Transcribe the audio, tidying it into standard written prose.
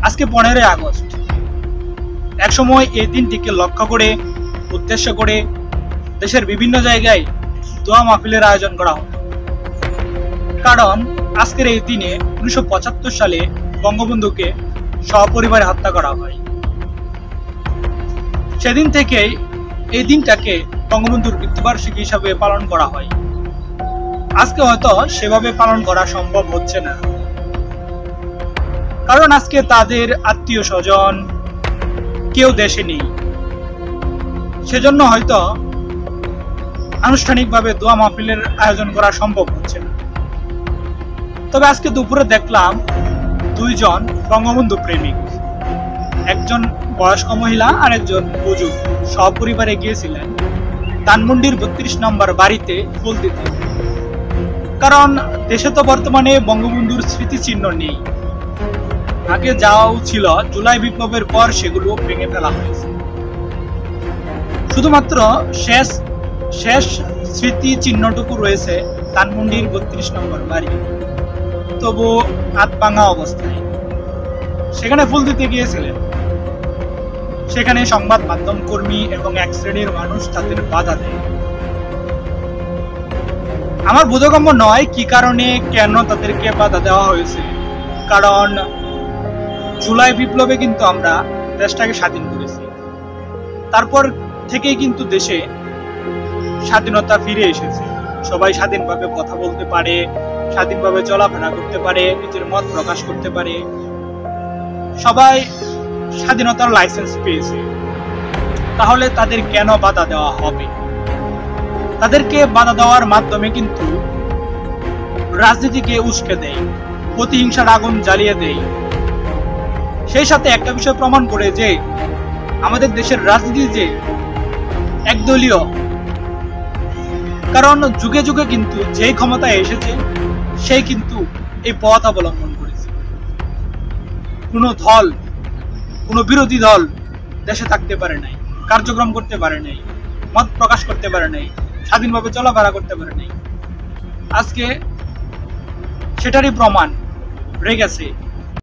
আজকে 15ই আগস্ট। একসময় এই দিনটিকে লক্ষ্য করে উদ্দেশ্য করে দেশের বিভিন্ন জায়গায় দোয়া মাহফিলের আয়োজন করা হতো। কারণ আজকের এই দিনে 1975 সালে বঙ্গবন্ধুকে সপরিবারে হত্যা করা হয়। সেদিন থেকেই এই দিনটাকে বঙ্গবন্ধুর মৃত্যুবার্ষিকী হিসাবে পালন করা হয়। আজকে হয়তো সেভাবে পালন করা সম্ভব হচ্ছে না, কারণ আজকে তাদের আত্মীয় স্বজন কেউ দেশে নেই। সেজন্য হয়তো আনুষ্ঠানিকভাবে দোয়া মাহফিলের আয়োজন করা সম্ভব হচ্ছে না। তবে আজকে দুপুরে দেখলাম দুইজন বঙ্গবন্ধু প্রেমিক, একজন বয়স্ক মহিলা আর একজন বুজুর্গ সপরিবারে গিয়েছিলেন ধানমন্ডির 32 নম্বর বাড়িতে ফুল দিতে। কারণ দেশে তো বর্তমানে বঙ্গবন্ধুর স্মৃতিচিহ্ন নেই। আগে যাওয়াও ছিল, জুলাই বিপ্লবের পর সেগুলো ভেঙে ফেলা হয়েছে। শুধুমাত্র শেষ স্মৃতি চিহ্নটুকু রয়েছে ধানমন্ডির 32 নম্বর বাড়ি, তবু হাত ভাঙা অবস্থায়। সেখানে ফুল দিতে গিয়েছিলেন। সেখানে সংবাদ মাধ্যম কর্মী এবং এক শ্রেণীর মানুষ তাদের বাধা দেয়। আমার বোধগম্য নয় কি কারণে, কেন তাদেরকে বাধা দেওয়া হয়েছে। কারণ জুলাই বিপ্লবে কিন্তু আমরা দেশটাকে স্বাধীন করেছি। তারপর থেকেই কিন্তু দেশে স্বাধীনতা ফিরে এসেছে। সবাই স্বাধীনভাবে কথা বলতে পারে, স্বাধীনভাবে চলাফেরা করতে পারে, নিজের মত প্রকাশ করতে পারে। সবাই স্বাধীনতার লাইসেন্স পেয়েছে। তাহলে তাদের কেন বাধা দেওয়া হবে? তাদেরকে বাধা দেওয়ার মাধ্যমে কিন্তু রাজনীতিকে উস্কে দেয়, প্রতিহিংসার আগুন জ্বালিয়ে দেয়। সেই সাথে একটা বিষয় প্রমাণ করে যে আমাদের দেশের রাজনীতি যে একদলীয়। কারণ যুগে যুগে কিন্তু যে ক্ষমতায় এসেছে সেই কিন্তু এই পথ অবলম্বন করেছে। কোনো দল, কোনো বিরোধী দল দেশে থাকতে পারে নাই, কার্যক্রম করতে পারে নাই, মত প্রকাশ করতে পারে নাই, স্বাধীনভাবে চলাফেরা করতে পারে নাই। আজকে সেটারই প্রমাণ রয়ে গেছে